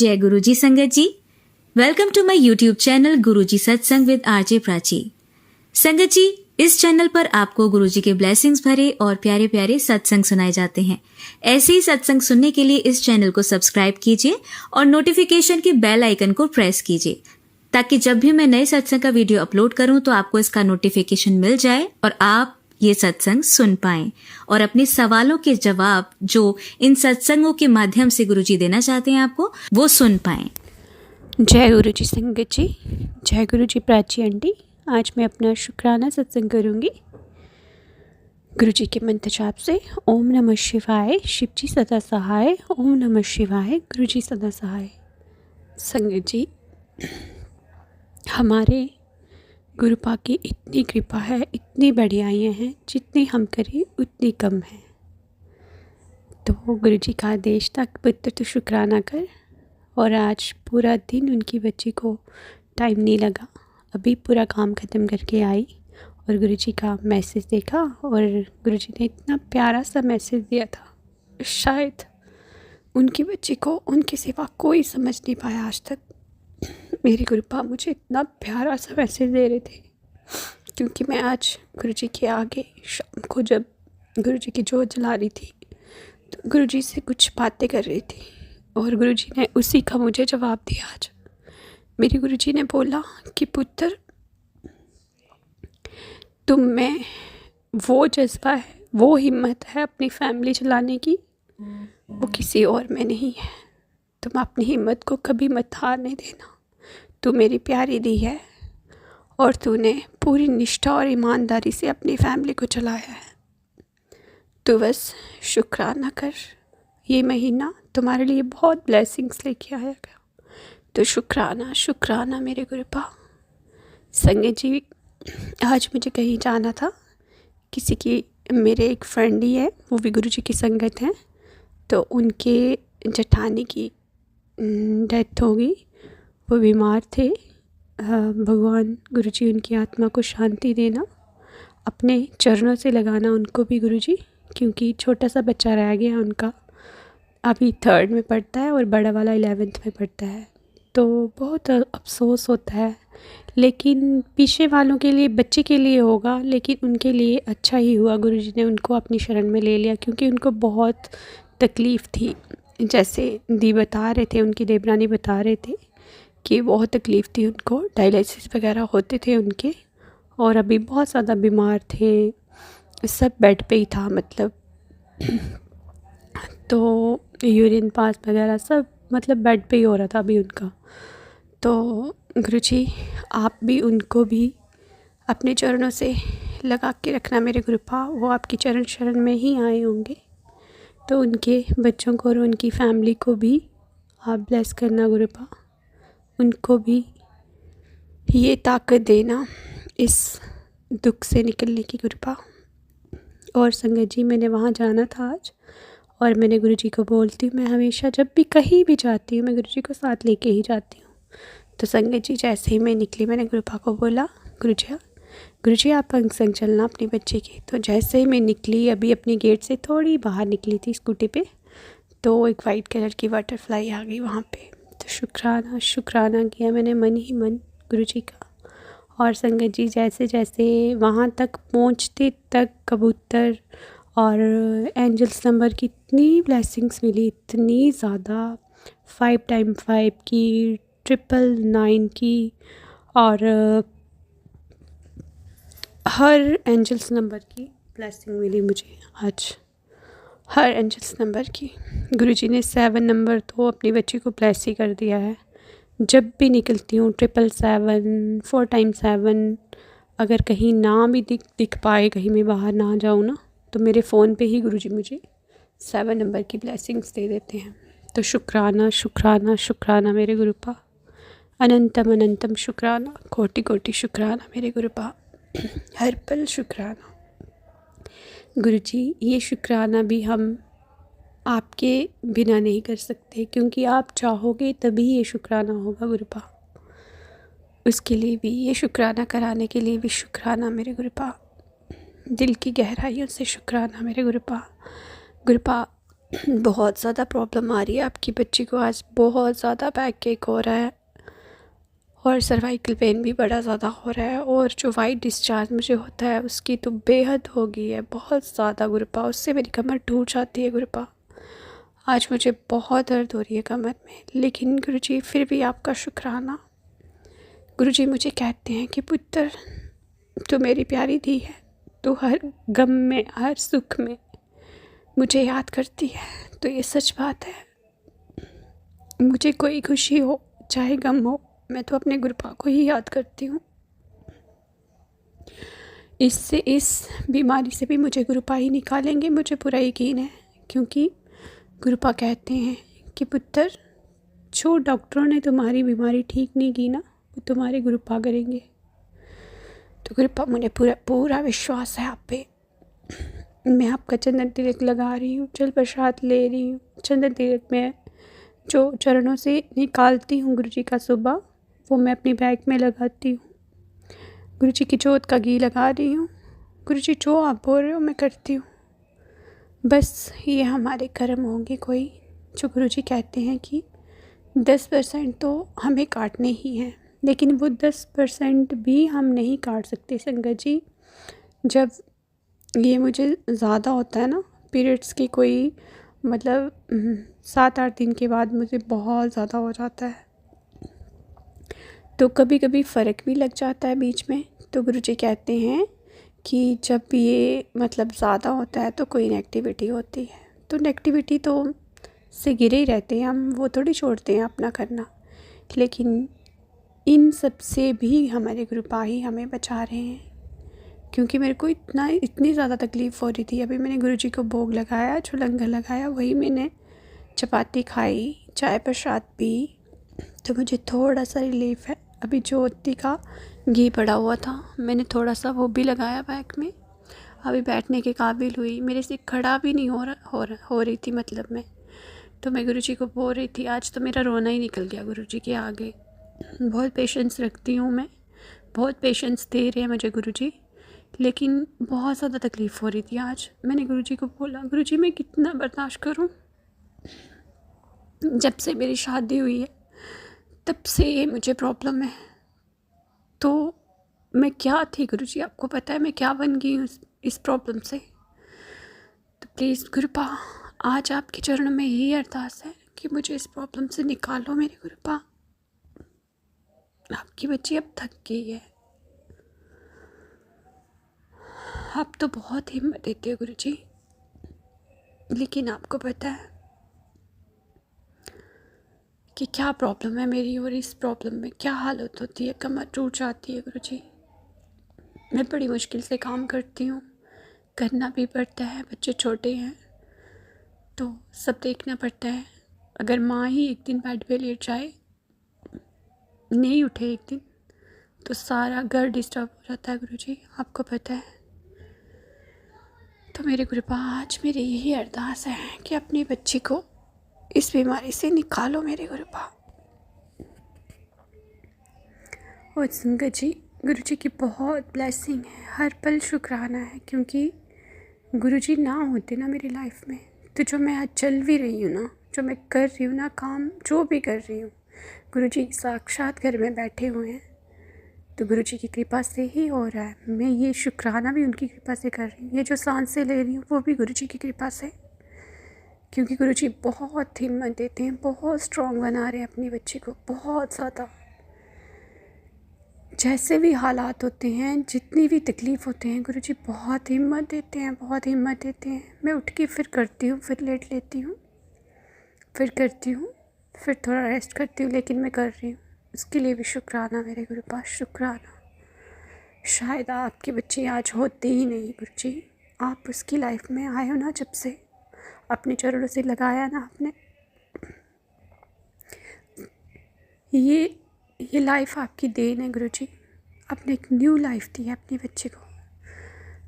जय गुरुजी संगत जी। Welcome to my YouTube channel Guruji Satsang with RJ Prachi. संगत जी, इस चैनल पर आपको गुरुजी के ब्लेसिंग्स भरे और प्यारे प्यारे सत्संग सुनाए जाते हैं। ऐसे ही सत्संग सुनने के लिए इस चैनल को सब्सक्राइब कीजिए और नोटिफिकेशन के बेल आइकन को प्रेस कीजिए, ताकि जब भी मैं नए सत्संग का वीडियो अपलोड करूं तो आपको इसका नोटिफिकेशन मिल जाए और आप ये सत्संग सुन पाएं और अपने सवालों के जवाब जो इन सत्संगों के माध्यम से गुरुजी देना चाहते हैं आपको, वो सुन पाएं। जय गुरुजी संगत जी, जय गुरुजी प्राची आंटी। आज मैं अपना शुक्राना सत्संग करूंगी गुरुजी के मंत्र जाप से। ओम नमः शिवाय, शिव जी सदा सहाय। ओम नमः शिवाय, गुरुजी सदा सहाय। संगत जी, हमारे गुरुपा की इतनी कृपा है, इतनी बढ़ियाइयाँ हैं, जितनी हम करें उतनी कम है। तो गुरुजी का आदेश था पुत्र तो शुक्राना कर, और आज पूरा दिन उनकी बच्ची को टाइम नहीं लगा। अभी पूरा काम ख़त्म करके आई और गुरुजी का मैसेज देखा और गुरुजी ने इतना प्यारा सा मैसेज दिया था, शायद उनकी बच्ची को उनकी सिवा कोई समझ नहीं पाया आज तक। मेरी गुरुपा मुझे इतना प्यारा सा मैसेज दे रहे थे, क्योंकि मैं आज गुरुजी के आगे शाम को जब गुरुजी की जोत जला रही थी तो गुरुजी से कुछ बातें कर रही थी और गुरुजी ने उसी का मुझे जवाब दिया। आज मेरे गुरुजी ने बोला कि पुत्र, तुम में वो जज्बा है, वो हिम्मत है अपनी फैमिली चलाने की, वो किसी और में नहीं है। तुम अपनी हिम्मत को कभी मत हारने देना। तू मेरी प्यारी दी है और तूने पूरी निष्ठा और ईमानदारी से अपनी फैमिली को चलाया है। तू बस शुक्राना कर। ये महीना तुम्हारे लिए बहुत ब्लेसिंग्स लेके आएगा, तो शुक्राना शुक्राना मेरे गुरुपा। संगत जी, आज मुझे कहीं जाना था, किसी की, मेरे एक फ्रेंड ही है, वो भी गुरुजी की संगत हैं, तो उनके जेठानी की डेथ हो गई। वो बीमार थे। भगवान गुरुजी उनकी आत्मा को शांति देना, अपने चरणों से लगाना उनको भी गुरुजी, क्योंकि छोटा सा बच्चा रह गया उनका, अभी 3rd में पढ़ता है और बड़ा वाला 11th में पढ़ता है। तो बहुत अफसोस होता है, लेकिन पीछे वालों के लिए, बच्चे के लिए होगा, लेकिन उनके लिए अच्छा ही हुआ। गुरुजी ने उनको अपनी शरण में ले लिया, क्योंकि उनको बहुत तकलीफ़ थी। जैसे दी बता रहे थे, उनकी देवरानी बता रहे थे कि बहुत तकलीफ़ थी उनको, डायलिसिस वगैरह होते थे उनके, और अभी बहुत ज़्यादा बीमार थे, सब बेड पे ही था मतलब। तो यूरिन पास वगैरह सब मतलब बेड पे ही हो रहा था अभी उनका। तो गुरुजी, आप भी उनको भी अपने चरणों से लगा के रखना मेरे गुरुपा। वो आपकी चरण शरण में ही आए होंगे, तो उनके बच्चों को और उनकी फैमिली को भी आप ब्लेस करना गुरुपा। उनको भी ये ताकत देना इस दुख से निकलने की गुरुपा। और संगत जी, मैंने वहाँ जाना था आज, और मैंने गुरुजी को बोलती हूँ, मैं हमेशा जब भी कहीं भी जाती हूँ मैं गुरुजी को साथ लेके ही जाती हूँ। तो संगत जी, जैसे ही मैं निकली, मैंने गुरुपा को बोला, गुरुजी आप अंग संग चलना अपनी बच्चे की। तो जैसे ही मैं निकली, अभी अपनी गेट से थोड़ी बाहर निकली थी स्कूटी पे, तो एक वाइट कलर की बटरफ्लाई आ गई वहाँ पे। तो शुक्राना शुक्राना किया मैंने मन ही मन गुरुजी का। और संगत जी, जैसे जैसे वहाँ तक पहुँचते तक कबूतर और एंजल्स नंबर की इतनी ब्लेसिंग्स मिली, इतनी ज़्यादा, 5x5 की, 999 की, और हर एंजल्स नंबर की ब्लेसिंग मिली मुझे आज, हर एंजल्स नंबर की। गुरुजी ने 7 नंबर तो अपनी बच्ची को ब्लेस ही कर दिया है। जब भी निकलती हूँ 777, 4x7, अगर कहीं ना भी दिख पाए, कहीं मैं बाहर ना जाऊँ ना, तो मेरे फ़ोन पे ही गुरुजी मुझे 7 नंबर की ब्लेसिंग्स दे देते हैं। तो शुक्राना शुक्राना शुक्राना मेरे गुरुपा। अनंतम अनंतम शुक्राना, कोटि कोटि शुक्राना मेरे गुरुपा। हर पल शुक्राना गुरुजी। ये शुक्राना भी हम आपके बिना नहीं कर सकते, क्योंकि आप चाहोगे तभी ये शुक्राना होगा गुरुपा। उसके लिए भी, ये शुक्राना कराने के लिए भी शुक्राना मेरे गुरुपा। दिल की गहराइयों से शुक्राना मेरे गुरुपा। बहुत ज़्यादा प्रॉब्लम आ रही है आपकी बच्ची को। आज बहुत ज़्यादा बैक एक हो रहा है और सर्वाइकल पेन भी बड़ा ज़्यादा हो रहा है, और जो वाइट डिस्चार्ज मुझे होता है उसकी तो बेहद हो गई है, बहुत ज़्यादा गुरुपा। उससे मेरी कमर टूट जाती है गुरुपा। आज मुझे बहुत दर्द हो रही है कमर में, लेकिन गुरुजी फिर भी आपका शुक्राना। गुरुजी मुझे कहते हैं कि पुत्र तू मेरी प्यारी धी है, तू हर गम में हर सुख में मुझे याद करती है। तो ये सच बात है, मुझे कोई खुशी हो चाहे गम हो, मैं तो अपने गुरुपा को ही याद करती हूँ। इस बीमारी से भी मुझे गुरुपा ही निकालेंगे, मुझे पूरा यकीन है। क्योंकि गुरुपा कहते हैं कि पुत्र जो डॉक्टरों ने तुम्हारी बीमारी ठीक नहीं की ना, वो तुम्हारे गुरुपा करेंगे। तो गुरुपा मुझे पूरा विश्वास है आप पे। मैं आपका चंदन तिलक लगा रही हूँ, जल प्रसाद ले रही हूँ। चंदन तिलक में जो चरणों से निकालती हूँ गुरुजी का सुबह, वो मैं अपनी बैग में लगाती हूँ। गुरुजी की जोत का घी लगा रही हूँ। गुरुजी जो आप बोल रहे हो मैं करती हूँ। बस ये हमारे कर्म होंगे कोई, जो गुरुजी कहते हैं कि 10% तो हमें काटने ही हैं, लेकिन वो 10% भी हम नहीं काट सकते संगत जी। जब ये मुझे ज़्यादा होता है ना पीरियड्स की, कोई मतलब 7-8 दिन के बाद मुझे बहुत ज़्यादा हो जाता है, तो कभी कभी फ़र्क भी लग जाता है बीच में। तो गुरुजी कहते हैं कि जब ये मतलब ज़्यादा होता है तो कोई नेगेटिविटी होती है, तो नेगेटिविटी तो से गिरे ही रहते हैं हम, वो थोड़ी छोड़ते हैं अपना करना। लेकिन इन सब से भी हमारे गुरुपा ही हमें बचा रहे हैं। क्योंकि मेरे को इतनी ज़्यादा तकलीफ़ हो रही थी। अभी मैंने गुरुजी को भोग लगाया, जो लंगर लगाया वही मैंने चपाती खाई, चाय प्रसाद पी, तो मुझे थोड़ा सा रिलीफ है। अभी ज्योति का घी पड़ा हुआ था, मैंने थोड़ा सा वो भी लगाया बैग में। अभी बैठने के काबिल हुई, मेरे से खड़ा भी नहीं हो रही थी मतलब मैं। तो मैं गुरुजी को बोल रही थी, आज तो मेरा रोना ही निकल गया गुरुजी के आगे। बहुत पेशेंस रखती हूँ मैं, बहुत पेशेंस दे रहे हैं मुझे गुरुजी, लेकिन बहुत ज़्यादा तकलीफ़ हो रही थी आज। मैंने गुरुजी को बोला, गुरुजी मैं कितना बर्दाश्त करूँ। जब से मेरी शादी हुई है तब से ये मुझे प्रॉब्लम है। तो मैं क्या थी गुरुजी, आपको पता है मैं क्या बन गई हूँ इस प्रॉब्लम से। तो प्लीज़ गुरुपा, आज आपके चरणों में यही अरदास है कि मुझे इस प्रॉब्लम से निकालो मेरे गुरुपा। आपकी बच्ची अब थक गई है। आप तो बहुत हिम्मत देते हो गुरुजी, लेकिन आपको पता है कि क्या प्रॉब्लम है मेरी, और इस प्रॉब्लम में क्या हालत होती है, कमर टूट जाती है गुरुजी। मैं बड़ी मुश्किल से काम करती हूँ, करना भी पड़ता है, बच्चे छोटे हैं तो सब देखना पड़ता है। अगर माँ ही एक दिन बेड पे लेट जाए, नहीं उठे एक दिन, तो सारा घर डिस्टर्ब हो जाता है गुरुजी, आपको पता है। तो मेरे गुरुपा, आज मेरी यही अरदास है कि अपनी बच्ची को इस बीमारी से निकालो मेरे गुरुपा। और संगत जी, गुरुजी की बहुत ब्लेसिंग है, हर पल शुक्राना है। क्योंकि गुरुजी ना होते ना मेरी लाइफ में, तो जो मैं आज चल भी रही हूँ ना, जो मैं कर रही हूँ ना काम, जो भी कर रही हूँ, गुरुजी साक्षात घर में बैठे हुए हैं, तो गुरुजी की कृपा से ही हो रहा है। मैं ये शुक्राना भी उनकी कृपा से कर रही हूँ। ये जो सांसें ले रही हूँ वो भी गुरुजी की कृपा से, क्योंकि गुरुजी बहुत हिम्मत देते हैं, बहुत स्ट्रॉन्ग बना रहे हैं अपनी बच्ची को, बहुत ज़्यादा। जैसे भी हालात होते हैं, जितनी भी तकलीफ़ होते हैं, गुरुजी बहुत हिम्मत देते हैं, बहुत हिम्मत देते हैं। मैं उठ के फिर करती हूँ, फिर लेट लेती हूँ, फिर करती हूँ, फिर थोड़ा रेस्ट करती हूँ, लेकिन मैं कर रही हूँ। उसके लिए भी शुक्राना मेरे गुरु पास, शुक्राना। शायद आपकी बच्ची आज होती ही नहीं गुरुजी, आप उसकी लाइफ में आए हो ना, जब से अपने चरणों से लगाया ना आपने, ये लाइफ आपकी देन है गुरुजी। आपने एक न्यू लाइफ दी है अपनी बच्चे को,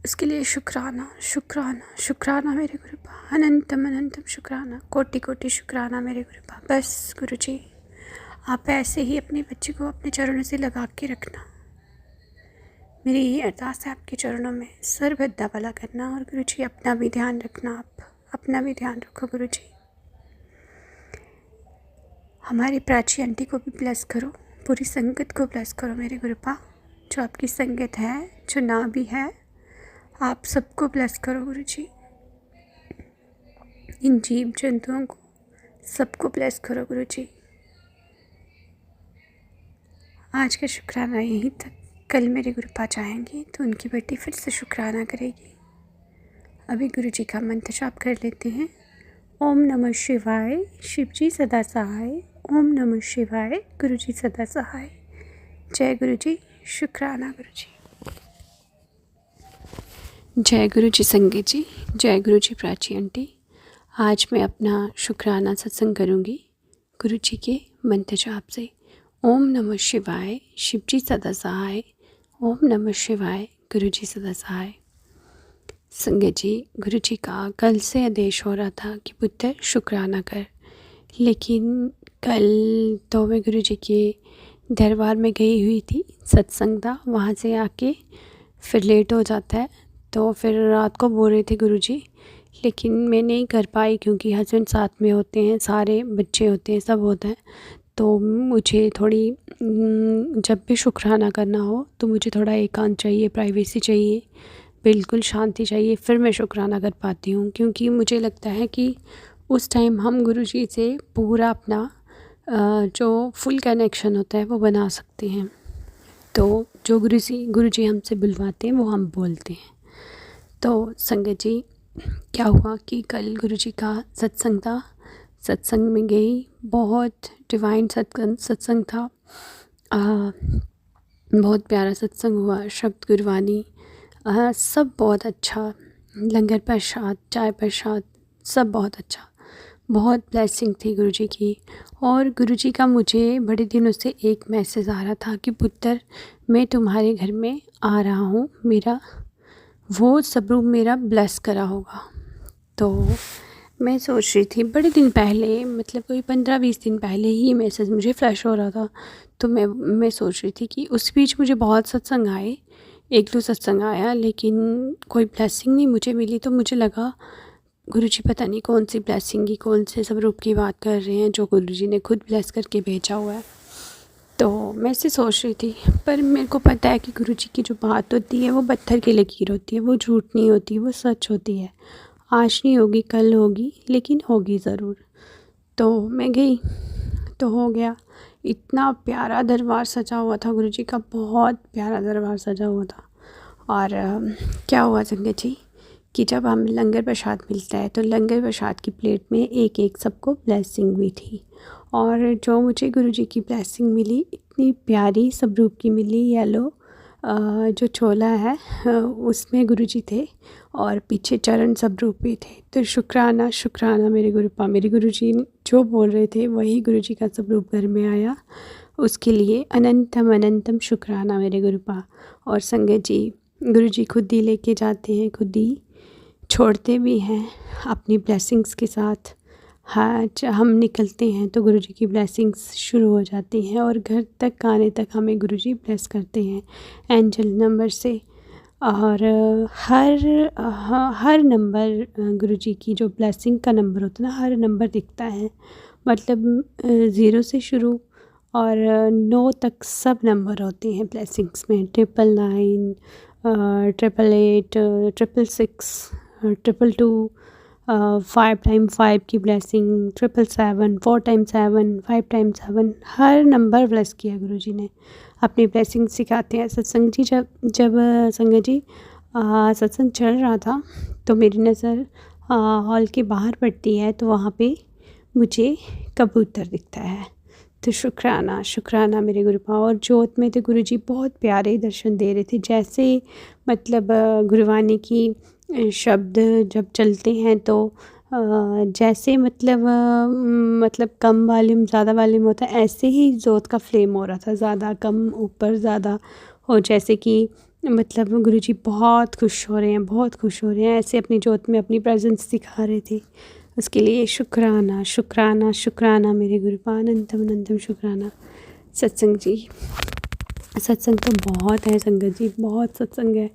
उसके लिए शुक्राना, शुक्राना, शुक्राना मेरे गुरुपा, अनंतम अनंतम शुक्राना, कोटि कोटि शुक्राना मेरे गुरुपा। बस गुरुजी, आप ऐसे ही अपने बच्चे को अपने चरणों से लगा के रखना। मेरी ये अरदास है आपके चरणों में, सर्वदा भला करना। और गुरुजी अपना भी ध्यान रखना, आप अपना भी ध्यान रखो गुरु जी। हमारी प्राची आंटी को भी ब्लेस करो, पूरी संगत को ब्लेस करो मेरे गुरुपा, जो आपकी संगत है, जो ना भी है, आप सबको ब्लेस करो गुरु जी। इन जीव जंतुओं को सबको ब्लेस करो गुरु जी। आज का शुक्राना यहीं तक। कल मेरे गुरुपा चाहेंगे तो उनकी बेटी फिर से शुक्राना करेगी। अभी गुरु जी का मंत्र जाप कर लेते हैं। ओम नमः शिवाय, शिव जी सदा सहाय। ओम नमः शिवाय, गुरु जी सदा सहाय। जय गुरु जी, शुक्राना गुरु जी। जय गुरु जी संगत जी, जय गुरु जी प्राची आंटी। आज मैं अपना शुक्राना सत्संग करूँगी गुरु जी के मंत्र जाप से। ओम नमः शिवाय, शिव जी सदा सहाय। ओम नमः शिवाय, गुरु जी सदा सहाय। संगत जी, गुरु जी का कल से आदेश हो रहा था कि पुत्र शुक्राना कर, लेकिन कल तो मैं गुरु जी के दरबार में गई हुई थी, सत्संग था, वहाँ से आके फिर लेट हो जाता है, तो फिर रात को बोल रहे थे गुरु जी, लेकिन मैं नहीं कर पाई क्योंकि हस्बैंड साथ में होते हैं, सारे बच्चे होते हैं, सब होता है, तो मुझे थोड़ी जब भी शुक्राना करना हो तो मुझे थोड़ा एकांत चाहिए, प्राइवेसी चाहिए, बिल्कुल शांति चाहिए, फिर मैं शुक्राना कर पाती हूँ। क्योंकि मुझे लगता है कि उस टाइम हम गुरु जी से पूरा अपना जो फुल कनेक्शन होता है वो बना सकते हैं। तो जो गुरु जी हमसे बुलवाते हैं वो हम बोलते हैं। तो संगत जी, क्या हुआ कि कल गुरु जी का सत्संग था, सत्संग में गई, बहुत डिवाइन सत्संग था, बहुत प्यारा सत्संग हुआ, शब्द गुरबानी, सब बहुत अच्छा, लंगर प्रसाद, चाय प्रसाद, सब बहुत अच्छा, बहुत ब्लेसिंग थी गुरु जी की। और गुरु जी का मुझे बड़े दिनों से एक मैसेज आ रहा था कि पुत्र मैं तुम्हारे घर में आ रहा हूँ, मेरा वो सब रूम मेरा ब्लेस करा होगा। तो मैं सोच रही थी बड़े दिन पहले, मतलब कोई 15-20 दिन पहले ही मैसेज मुझे फ्लैश हो रहा था, तो मैं सोच रही थी कि उस बीच मुझे बहुत सत्संग आए, 1-2 सत्संग आया, लेकिन कोई ब्लेसिंग नहीं मुझे मिली। तो मुझे लगा गुरुजी पता नहीं कौन सी ब्लेसिंग की, कौन से सब रूप की बात कर रहे हैं जो गुरुजी ने खुद ब्लेस करके भेजा हुआ है। तो मैं ऐसे सोच रही थी, पर मेरे को पता है कि गुरुजी की जो बात होती है वो पत्थर की लकीर होती है, वो झूठ नहीं होती, वो सच होती है। आज नहीं होगी, कल होगी, लेकिन होगी ज़रूर। तो मैं गई तो हो गया। इतना प्यारा दरबार सजा हुआ था गुरुजी का, बहुत प्यारा दरबार सजा हुआ था। और क्या हुआ संगत जी कि जब हम लंगर प्रसाद मिलता है तो लंगर प्रसाद की प्लेट में एक एक सबको ब्लेसिंग भी थी। और जो मुझे गुरुजी की ब्लेसिंग मिली, इतनी प्यारी सब रूप की मिली। येलो जो छोला है उसमें गुरुजी थे और पीछे चरण सब रूप भी थे। तो शुक्राना शुक्राना मेरे गुरुपा, मेरे गुरुजी जो बोल रहे थे वही गुरुजी का सब रूप घर में आया, उसके लिए अनंतम अनंतम शुक्राना मेरे गुरुपा। और संगत जी, गुरुजी खुद ही लेके जाते हैं, खुद ही छोड़ते भी हैं अपनी ब्लेसिंग्स के साथ। हाँ, हम निकलते हैं तो गुरुजी की ब्लेसिंग्स शुरू हो जाती हैं और घर तक आने तक हमें गुरुजी ब्लेस करते हैं एंजल नंबर से। और हर नंबर गुरुजी की जो ब्लेसिंग का नंबर होता है ना, हर नंबर दिखता है, मतलब 0 से शुरू और 9 तक सब नंबर होते हैं ब्लेसिंग्स में। 999, 888, 666, 222, 5 times 5 की ब्लेसिंग, 777, 4 times 7, 5 times 7, हर नंबर ब्लेस किया गुरुजी ने। अपनी ब्लेसिंग सिखाते हैं। सत्संग जी जब संगत जी सत्संग चल रहा था तो मेरी नज़र हॉल के बाहर पड़ती है, तो वहाँ पे मुझे कबूतर दिखता है। तो शुक्राना शुक्राना मेरे गुरुपा। और जोत में तो गुरुजी बहुत प्यारे दर्शन दे रहे थे, जैसे मतलब गुरुवाणी की शब्द जब चलते हैं तो जैसे मतलब कम वॉल्यूम ज़्यादा वॉल्यूम होता है, ऐसे ही जोत का फ्लेम हो रहा था, ज़्यादा कम ऊपर ज़्यादा हो, जैसे कि मतलब गुरुजी बहुत खुश हो रहे हैं, बहुत खुश हो रहे हैं, ऐसे अपनी जोत में अपनी प्रेजेंस दिखा रहे थे। उसके लिए शुक्राना शुक्राना शुक्राना मेरे गुरुपा, अनंतम अनंतम शुक्राना। सत्संग जी, सत्संग तो बहुत है संगत जी, बहुत सत्संग है,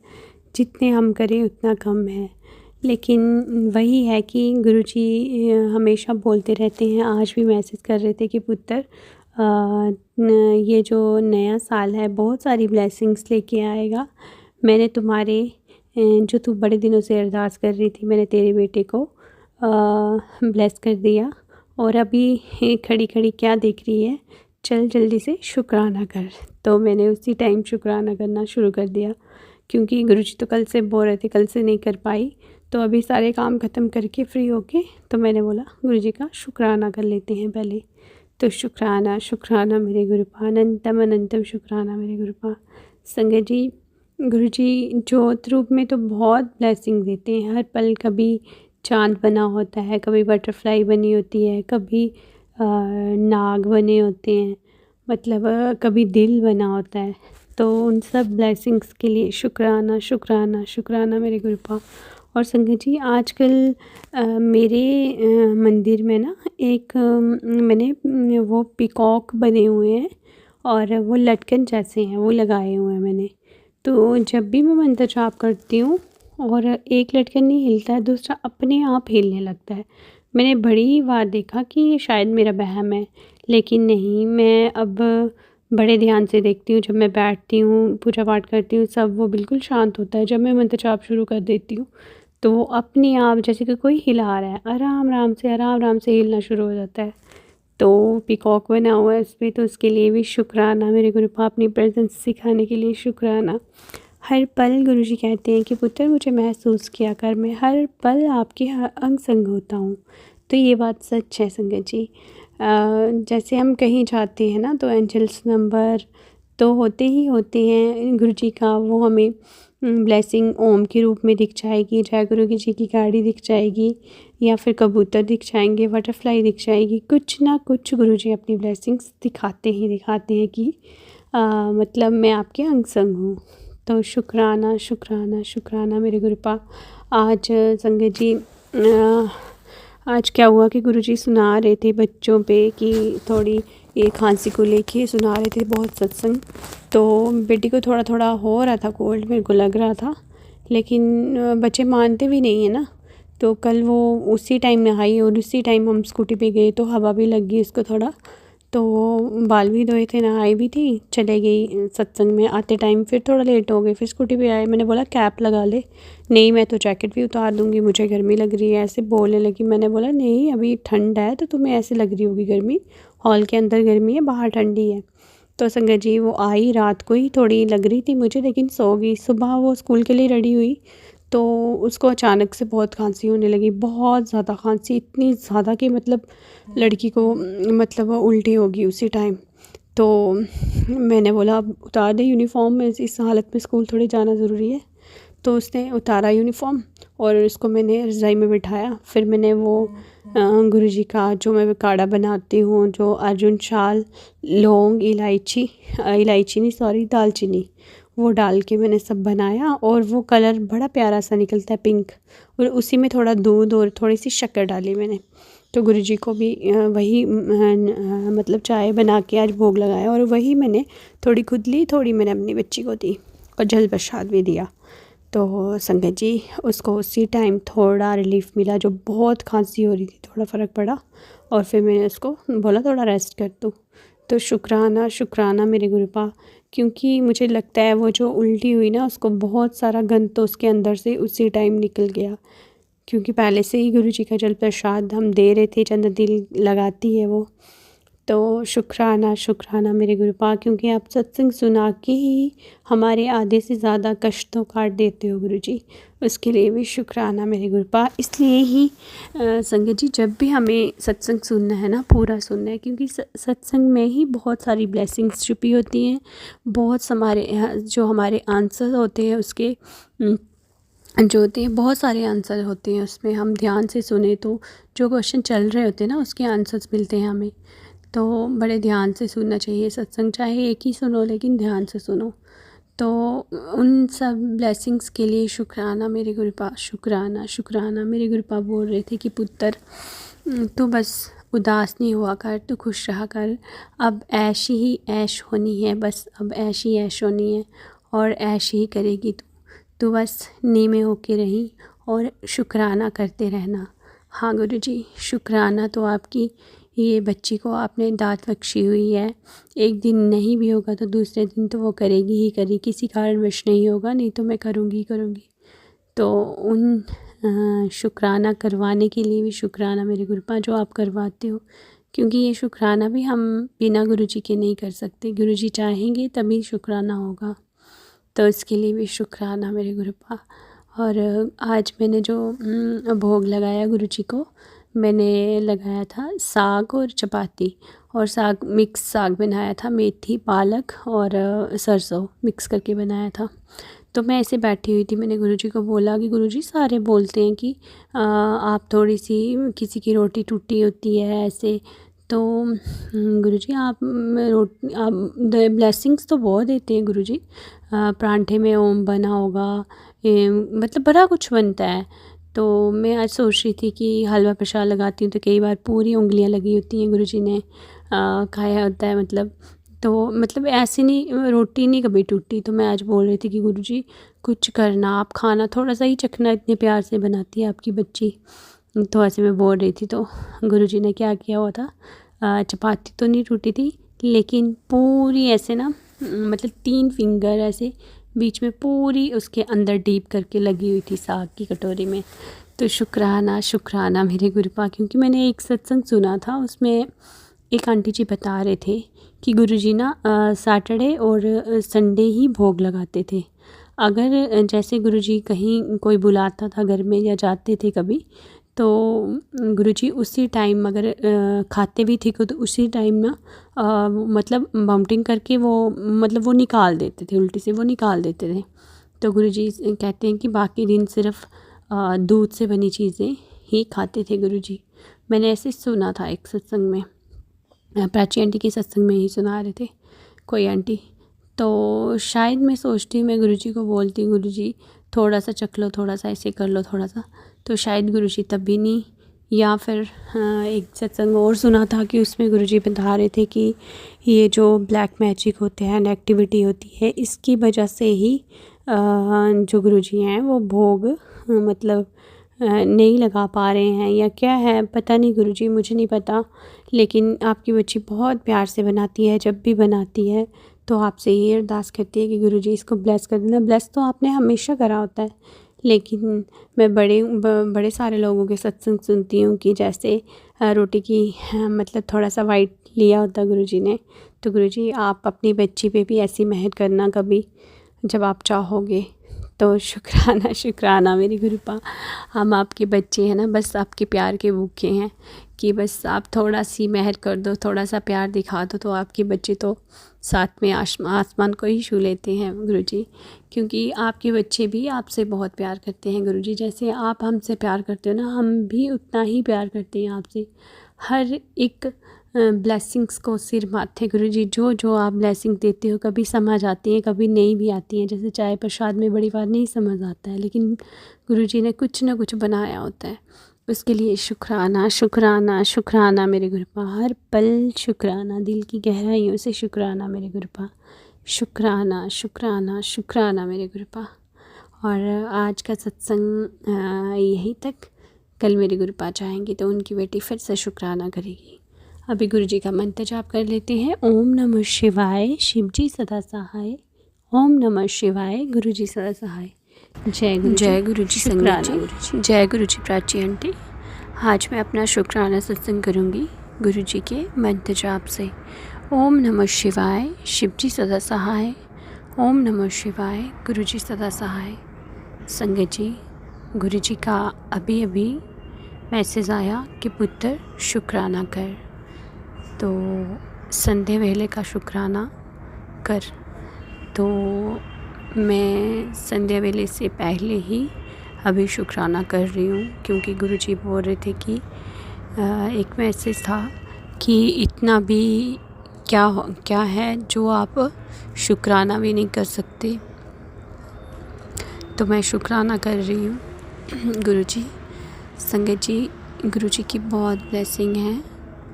जितने हम करें उतना कम है। लेकिन वही है कि गुरुजी हमेशा बोलते रहते हैं, आज भी मैसेज कर रहे थे कि पुत्र ये जो नया साल है बहुत सारी ब्लेसिंग्स लेके आएगा। मैंने तुम्हारे जो तू बड़े दिनों से अरदास कर रही थी, मैंने तेरे बेटे को ब्लेस कर दिया। और अभी खड़ी खड़ी क्या देख रही है, चल जल्दी से शुक्राना कर। तो मैंने उसी टाइम शुक्राना करना शुरू कर दिया, क्योंकि गुरुजी तो कल से बोल रहे थे, कल से नहीं कर पाई। तो अभी सारे काम ख़त्म करके फ्री होके तो मैंने बोला गुरुजी का शुक्राना कर लेते हैं पहले। तो शुक्राना शुक्राना मेरे गुरुपा, अनंतम अनंतम शुक्राना मेरे गुरुपा। संगत जी, गुरुजी ज्योत रूप में तो बहुत ब्लेसिंग देते हैं हर पल। कभी चाँद बना होता है, कभी बटरफ्लाई बनी होती है, कभी नाग बने होते हैं, मतलब कभी दिल बना होता है। तो उन सब ब्लेसिंग्स के लिए शुक्राना शुक्राना शुक्राना मेरे गुरुपा। और संगत जी, आजकल मेरे मंदिर में ना एक मैंने वो पीकॉक बने हुए हैं और वो लटकन जैसे हैं, वो लगाए हुए हैं मैंने। तो जब भी मैं मंत्र जाप करती हूँ और एक लटकन नहीं हिलता है, दूसरा अपने आप हिलने लगता है। मैंने बड़ी बार देखा कि ये शायद मेरा वहम है, लेकिन नहीं, मैं अब बड़े ध्यान से देखती हूँ। जब मैं बैठती हूँ, पूजा पाठ करती हूँ, सब वो बिल्कुल शांत होता है। जब मैं मंत्र जाप शुरू कर देती हूँ तो वो अपने आप जैसे कि कोई हिला रहा है, आराम आराम से हिलना शुरू हो जाता है। तो पीकॉक बना हुआ है उस पर, तो उसके लिए भी शुक्राना मेरे गुरुपा, अपनी प्रेजेंस सिखाने के लिए शुक्राना। हर पल गुरुजी कहते हैं कि पुत्र मुझे महसूस किया कर, मैं हर पल आपके अंग संग होता हूँ। तो ये बात सच है संगत जी। जैसे हम कहीं जाते हैं ना, तो एंजल्स नंबर तो होते ही होते हैं गुरुजी का, वो हमें ब्लेसिंग ओम के रूप में दिख जाएगी, जय गुरु जी की गाड़ी दिख जाएगी, या फिर कबूतर दिख जाएंगे, बटरफ्लाई दिख जाएगी, कुछ ना कुछ गुरुजी अपनी ब्लेसिंग्स दिखाते हैं कि मतलब मैं आपके अंग संग हूँ। तो शुक्राना शुक्राना शुक्राना मेरे गुरुपा। आज संगत जी, आज क्या हुआ कि गुरुजी सुना रहे थे बच्चों पे कि थोड़ी ये खांसी को लेके सुना रहे थे बहुत सत्संग। तो बेटी को थोड़ा थोड़ा हो रहा था कोल्ड, मेरे को लग रहा था, लेकिन बच्चे मानते भी नहीं है ना। तो कल वो उसी टाइम नहाई और उसी टाइम हम स्कूटी पे गए, तो हवा भी लग गई उसको थोड़ा। तो वो बाल भी धोए थे, नहाई भी थी, चले गई सत्संग में। आते टाइम फिर थोड़ा लेट हो गए, फिर स्कूटी पे आए, मैंने बोला कैप लगा ले। नहीं, मैं तो जैकेट भी उतार दूँगी, मुझे गर्मी लग रही है, ऐसे बोलने लगी। मैंने बोला नहीं, अभी ठंड है तो तुम्हें ऐसे लग रही होगी गर्मी, हॉल के अंदर गर्मी है, बाहर ठंडी है। तो संगत जी, वो आई रात को ही, थोड़ी लग रही थी मुझे, लेकिन सो गई। सुबह वो स्कूल के लिए रेडी हुई तो उसको अचानक से बहुत खांसी होने लगी, बहुत ज़्यादा खांसी, इतनी ज़्यादा कि मतलब लड़की को मतलब उल्टी होगी उसी टाइम। तो मैंने बोला अब उतार दे यूनिफॉर्म में, इस हालत में स्कूल थोड़ी जाना ज़रूरी है। तो उसने उतारा यूनिफॉर्म और उसको मैंने रज़ाई में बिठाया। फिर मैंने वो गुरुजी का जो मैं काढ़ा बनाती हूँ, जो अर्जुन शाल, लौंग, इलायची नहीं सॉरी दालचीनी, वो डाल के मैंने सब बनाया। और वो कलर बड़ा प्यारा सा निकलता है, पिंक, और उसी में थोड़ा दूध और थोड़ी सी शक्कर डाली मैंने। तो गुरुजी को भी वही मतलब चाय बना के आज भोग लगाया, और वही मैंने थोड़ी खुद ली, थोड़ी मैंने अपनी बच्ची को दी और जल प्रसाद भी दिया। तो संगत जी, उसको उसी टाइम थोड़ा रिलीफ़ मिला, जो बहुत खांसी हो रही थी, थोड़ा फ़र्क पड़ा। और फिर मैंने उसको बोला थोड़ा रेस्ट कर तू। तो शुक्राना शुक्राना मेरे गुरुपा, क्योंकि मुझे लगता है वो जो उल्टी हुई ना, उसको बहुत सारा गंद तो उसके अंदर से उसी टाइम निकल गया, क्योंकि पहले से ही गुरुजी का जल प्रसाद हम दे रहे थे, चंद्र तिल लगाती है वो। तो शुक्राना शुक्राना मेरे गुरुपा, क्योंकि आप सत्संग सुना के ही हमारे आधे से ज़्यादा कष्ट तो काट देते हो गुरुजी, उसके लिए भी शुक्राना मेरे गुरुपा। इसलिए ही संगत जी, जब भी हमें सत्संग सुनना है ना, पूरा सुनना है, क्योंकि सत्संग में ही बहुत सारी ब्लेसिंग्स छुपी होती हैं। बहुत जो हमारे आंसर होते हैं उसके जो होते हैं, बहुत सारे आंसर होते हैं उसमें। हम ध्यान से सुने तो जो क्वेश्चन चल रहे होते हैं ना, उसके आंसर्स मिलते हैं हमें। तो बड़े ध्यान से सुनना चाहिए सत्संग, चाहे एक ही सुनो लेकिन ध्यान से सुनो। तो उन सब ब्लेसिंग्स के लिए शुक्राना मेरे गुरुपा, शुक्राना शुक्राना मेरे गुरुपा। बोल रहे थे कि पुत्र तू बस उदास नहीं हुआ कर, तू खुश रहा कर, अब ऐश ही ऐश होनी है, बस अब ऐश ही ऐश होनी है और ऐश ही करेगी तू बस नीमे होके रही और शुक्राना करते रहना। हाँ गुरुजी, शुक्राना तो आपकी ये बच्ची को आपने दात बख्शी हुई है। एक दिन नहीं भी होगा तो दूसरे दिन तो वो करेगी ही करेगी, किसी कारणवश नहीं होगा, नहीं तो मैं करूँगी करूँगी। तो उन शुक्राना करवाने के लिए भी शुक्राना मेरे गुरुपा जो आप करवाते हो, क्योंकि ये शुक्राना भी हम बिना गुरुजी के नहीं कर सकते। गुरुजी चाहेंगे तभी शुक्राना होगा, तो इसके लिए भी शुक्राना मेरे गुरुपा। और आज मैंने जो भोग लगाया गुरुजी को, मैंने लगाया था साग और चपाती, और साग मिक्स साग बनाया था, मेथी पालक और सरसों मिक्स करके बनाया था। तो मैं ऐसे बैठी हुई थी, मैंने गुरुजी को बोला कि गुरुजी सारे बोलते हैं कि आप थोड़ी सी, किसी की रोटी टूटी होती है ऐसे, तो गुरुजी आप ब्लेसिंग्स तो बहुत देते हैं गुरुजी। परांठे में ओम बना होगा, मतलब बड़ा कुछ बनता है। तो मैं आज सोच रही थी कि हलवा प्रसाद लगाती हूँ तो कई बार पूरी उंगलियां लगी होती हैं, गुरुजी ने खाया होता है, मतलब ऐसे नहीं, रोटी नहीं कभी टूटी। तो मैं आज बोल रही थी कि गुरुजी कुछ करना, आप खाना थोड़ा सा ही चखना, इतने प्यार से बनाती है आपकी बच्ची। तो ऐसे मैं बोल रही थी, तो गुरुजी ने क्या किया हुआ था, चपाती तो नहीं टूटी थी लेकिन पूरी ऐसे ना, मतलब 3 फिंगर ऐसे बीच में पूरी उसके अंदर डीप करके लगी हुई थी साग की कटोरी में। तो शुक्राना शुक्राना मेरे गुरुपा, क्योंकि मैंने एक सत्संग सुना था, उसमें एक आंटी जी बता रहे थे कि गुरुजी ना सैटरडे और संडे ही भोग लगाते थे। अगर जैसे गुरुजी कहीं कोई बुलाता था घर में या जाते थे कभी, तो गुरुजी उसी टाइम अगर खाते भी थे तो उसी टाइम ना मतलब बाउंटिंग करके वो निकाल देते थे, उल्टी से वो निकाल देते थे। तो गुरुजी कहते हैं कि बाकी दिन सिर्फ दूध से बनी चीज़ें ही खाते थे गुरुजी। मैंने ऐसे सुना था एक सत्संग में, प्राची आंटी के सत्संग में ही सुना रहे थे कोई आंटी। तो शायद मैं सोचती हूँ, मैं गुरुजी को बोलती हूँ गुरुजी थोड़ा सा चख लो, थोड़ा सा ऐसे कर लो थोड़ा सा, तो शायद गुरुजी तब भी नहीं। या फिर एक सत्संग और सुना था कि उसमें गुरुजी बता रहे थे कि ये जो ब्लैक मैजिक होते हैं, नेगेटिविटी होती है, इसकी वजह से ही जो गुरुजी हैं वो भोग मतलब नहीं लगा पा रहे हैं या क्या है, पता नहीं गुरुजी, मुझे नहीं पता। लेकिन आपकी बच्ची बहुत प्यार से बनाती है, जब भी बनाती है तो आपसे ये अरदास करती है कि गुरुजी इसको ब्लेस कर देना। ब्लेस तो आपने हमेशा करा होता है, लेकिन मैं बड़े सारे लोगों के सत्संग सुनती हूँ कि जैसे रोटी की मतलब थोड़ा सा वाइट लिया होता गुरुजी ने। तो गुरुजी आप अपनी बच्ची पे भी ऐसी मेहर करना कभी जब आप चाहोगे। तो शुक्राना शुक्राना मेरी गुरुपा, हम आपके बच्चे हैं ना, बस आपके प्यार के भूखे हैं कि बस आप थोड़ा सी मेहर कर दो, थोड़ा सा प्यार दिखा दो, तो आपके बच्चे तो साथ में आसमान को ही छू लेते हैं गुरुजी। क्योंकि आपके बच्चे भी आपसे बहुत प्यार करते हैं गुरुजी, जैसे आप हमसे प्यार करते हो ना, हम भी उतना ही प्यार करते हैं आपसे। हर एक ब्लेसिंग्स को सिर माथे गुरुजी, जो आप ब्लेसिंग देते हो कभी समझ आती हैं, कभी नहीं भी आती हैं। जैसे चाय प्रसाद में बड़ी बार नहीं समझ आता है, लेकिन गुरुजी ने कुछ ना कुछ बनाया होता है, उसके लिए शुक्राना शुक्राना शुक्राना मेरे गुरुपा। हर पल शुक्राना, दिल की गहराइयों से शुक्राना मेरे गुरुपा। शुक्राना शुक्राना शुक्राना मेरे गुरुपा। और आज का सत्संग यहीं तक। कल मेरे गुरुपा चाहेंगे तो उनकी बेटी फिर से शुक्राना करेगी। अभी गुरुजी का मंत्र जाप कर लेते हैं। ओम नमः शिवाय, शिवजी सदा सहाय। ओम नमः शिवाय, गुरुजी सदा सहाय। जय गुरुजी संगराना, जय गुरुजी प्राची आंटी। आज मैं अपना शुक्राना सत्संग करूँगी गुरुजी के मंत्र जाप से। ओम नमः शिवाय, शिवजी सदा सहाय। ओम नमः शिवाय, गुरुजी सदा सहाय। संगत जी, गुरुजी का अभी अभी मैसेज आया कि पुत्र शुक्राना कर, तो संध्या वेले का शुक्राना कर। तो मैं संध्या वेले से पहले ही अभी शुक्राना कर रही हूँ, क्योंकि गुरुजी बोल रहे थे कि एक मैसेज था कि इतना भी क्या है जो आप शुक्राना भी नहीं कर सकते। तो मैं शुक्राना कर रही हूँ गुरुजी। संगत जी, गुरुजी की बहुत ब्लेसिंग है,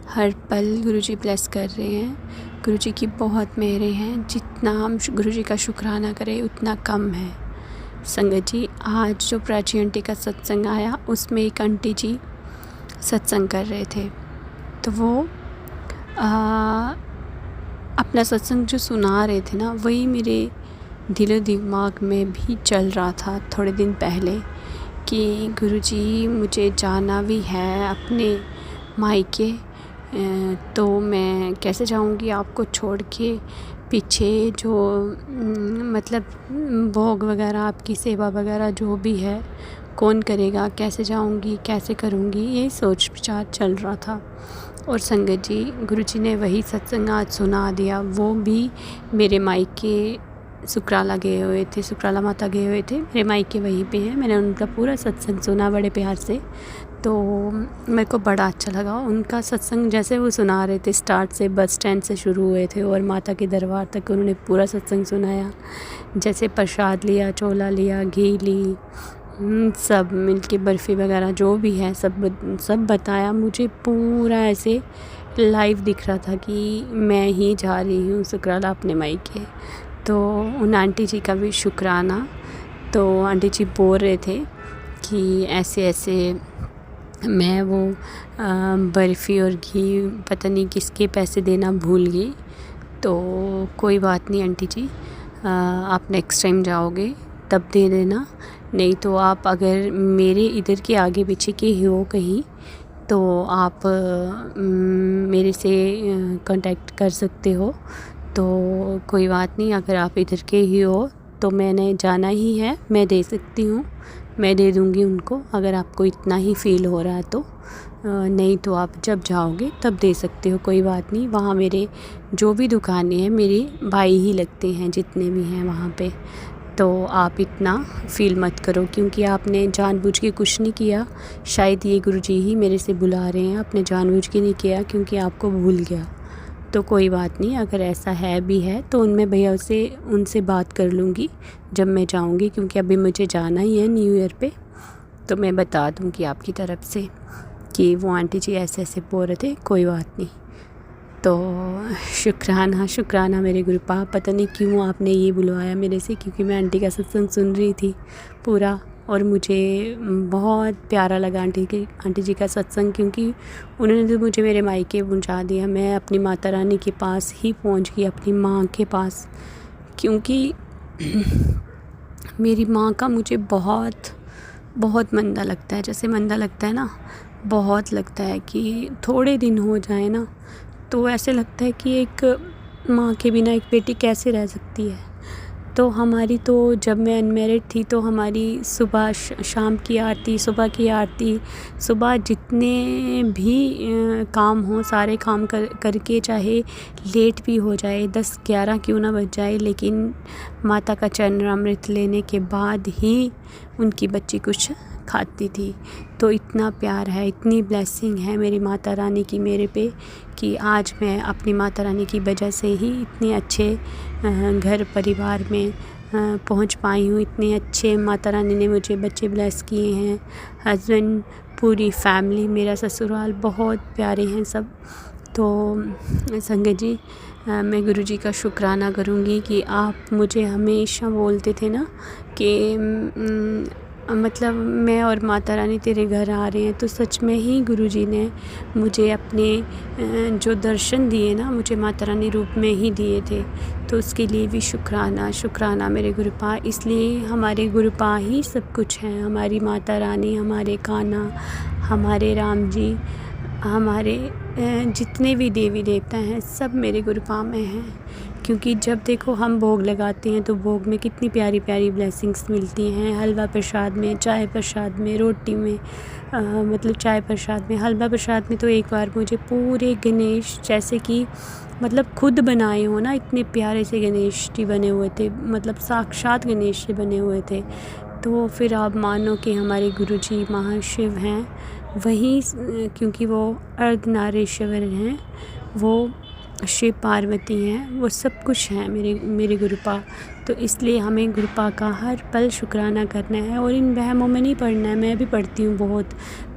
हर पल गुरुजी ब्लेस कर रहे हैं। गुरुजी की बहुत मेहरें हैं, जितना हम गुरुजी का शुक्राना करें उतना कम है। संगत जी, आज जो प्राची आंटी का सत्संग आया उसमें एक आंटी जी सत्संग कर रहे थे, तो वो अपना सत्संग जो सुना रहे थे ना, वही मेरे दिलो दिमाग में भी चल रहा था थोड़े दिन पहले कि गुरुजी मुझे जाना भी है अपने मायके, तो मैं कैसे जाऊंगी आपको छोड़ के पीछे, जो मतलब भोग वगैरह आपकी सेवा वगैरह जो भी है कौन करेगा, कैसे जाऊंगी, कैसे करूंगी, यही सोच विचार चल रहा था। और संगत जी, गुरुजी ने वही सत्संग आज सुना दिया। वो भी मेरे मायके सुकराला गए हुए थे, सुकराला माता गए हुए थे, मेरे मायके वहीं पे हैं। मैंने उनका पूरा सत्संग सुना बड़े प्यार से, तो मेरे को बड़ा अच्छा लगा उनका सत्संग। जैसे वो सुना रहे थे, स्टार्ट से बस स्टैंड से शुरू हुए थे और माता के दरबार तक उन्होंने पूरा सत्संग सुनाया। जैसे प्रसाद लिया, चोला लिया, घी ली, सब मिलके बर्फ़ी वगैरह जो भी है सब बताया। मुझे पूरा ऐसे लाइव दिख रहा था कि मैं ही जा रही हूँ सुकराला अपने मायके। तो उन आंटी जी का भी शुक्राना। तो आंटी जी बोल रहे थे कि ऐसे ऐसे मैं वो बर्फ़ी और घी पता नहीं किसके पैसे देना भूल गई। तो कोई बात नहीं आंटी जी, आप नेक्स्ट टाइम जाओगे तब दे देना, नहीं तो आप अगर मेरे इधर के आगे पीछे के ही हो कहीं तो आप मेरे से कांटेक्ट कर सकते हो। तो कोई बात नहीं, अगर आप इधर के ही हो तो मैंने जाना ही है, मैं दे सकती हूँ, मैं दे दूँगी उनको, अगर आपको इतना ही फ़ील हो रहा है तो। नहीं तो आप जब जाओगे तब दे सकते हो, कोई बात नहीं। वहाँ मेरे जो भी दुकानें हैं मेरे भाई ही लगते हैं, जितने भी हैं वहाँ पे। तो आप इतना फ़ील मत करो, क्योंकि आपने जानबूझ के कुछ नहीं किया। शायद ये गुरुजी ही मेरे से बुला रहे हैं, आपने जानबूझ के नहीं किया क्योंकि आपको भूल गया। तो कोई बात नहीं, अगर ऐसा है भी है तो उनमें भैया उनसे बात कर लूँगी जब मैं जाऊँगी, क्योंकि अभी मुझे जाना ही है न्यू ईयर पे। तो मैं बता दूँगी आपकी तरफ से कि वो आंटी जी ऐसे ऐसे बोल रहे थे, कोई बात नहीं। तो शुक्राना मेरे गुरुपा। पता नहीं क्यों आपने ये बुलवाया मेरे से, क्योंकि मैं आंटी का सत्संग सुन रही थी पूरा, और मुझे बहुत प्यारा लगा आंटी जी का सत्संग, क्योंकि उन्होंने तो मुझे मेरे मायके पहुंचा दिया। मैं अपनी माता रानी के पास ही पहुंच गई, अपनी माँ के पास, क्योंकि मेरी माँ का मुझे बहुत मंदा लगता है। जैसे मंदा लगता है ना, बहुत लगता है कि थोड़े दिन हो जाए ना तो ऐसे लगता है कि एक माँ के बिना एक बेटी कैसे रह सकती है। तो हमारी तो जब मैं अनमैरिड थी तो हमारी सुबह शाम की आरती, सुबह की आरती, सुबह जितने भी काम हो सारे काम करके, चाहे लेट भी हो जाए, 10-11 क्यों ना बज जाए, लेकिन माता का चरणामृत लेने के बाद ही उनकी बच्ची कुछ खाती थी। तो इतना प्यार है, इतनी ब्लेसिंग है मेरी माता रानी की मेरे पे, कि आज मैं अपनी माता रानी की वजह से ही इतने अच्छे घर परिवार में पहुंच पाई हूँ। इतने अच्छे माता रानी ने मुझे बच्चे ब्लेस किए हैं, हस्बैंड, पूरी फैमिली, मेरा ससुराल, बहुत प्यारे हैं सब। तो संगत जी, मैं गुरुजी का शुक्राना करूँगी कि आप मुझे हमेशा बोलते थे ना कि मतलब मैं और माता रानी तेरे घर आ रहे हैं। तो सच में ही गुरुजी ने मुझे अपने जो दर्शन दिए ना, मुझे माता रानी रूप में ही दिए थे। तो उसके लिए भी शुक्राना मेरे गुरुपा। इसलिए हमारे गुरुपा ही सब कुछ हैं, हमारी माता रानी, हमारे कान्हा, हमारे राम जी, हमारे जितने भी देवी देवता हैं सब मेरे गुरुपा में हैं। क्योंकि जब देखो हम भोग लगाते हैं तो भोग में कितनी प्यारी प्यारी ब्लेसिंग्स मिलती हैं। हलवा प्रसाद में, चाय प्रसाद में, रोटी में, मतलब चाय प्रसाद में, हलवा प्रसाद में तो एक बार मुझे पूरे गणेश, जैसे कि मतलब खुद बनाए हो ना, इतने प्यारे से गणेश जी बने हुए थे, मतलब साक्षात गणेश जी बने हुए थे। तो फिर आप मानो कि हमारे गुरुजी महाशिव हैं, वहीं क्योंकि वो अर्धनारीश्वर हैं, वो शिव पार्वती हैं, वो सब कुछ हैं मेरे गुरुपा। तो इसलिए हमें गुरुपा का हर पल शुक्राना करना है और इन वहमों में नहीं पड़ना है। मैं भी पढ़ती हूँ बहुत,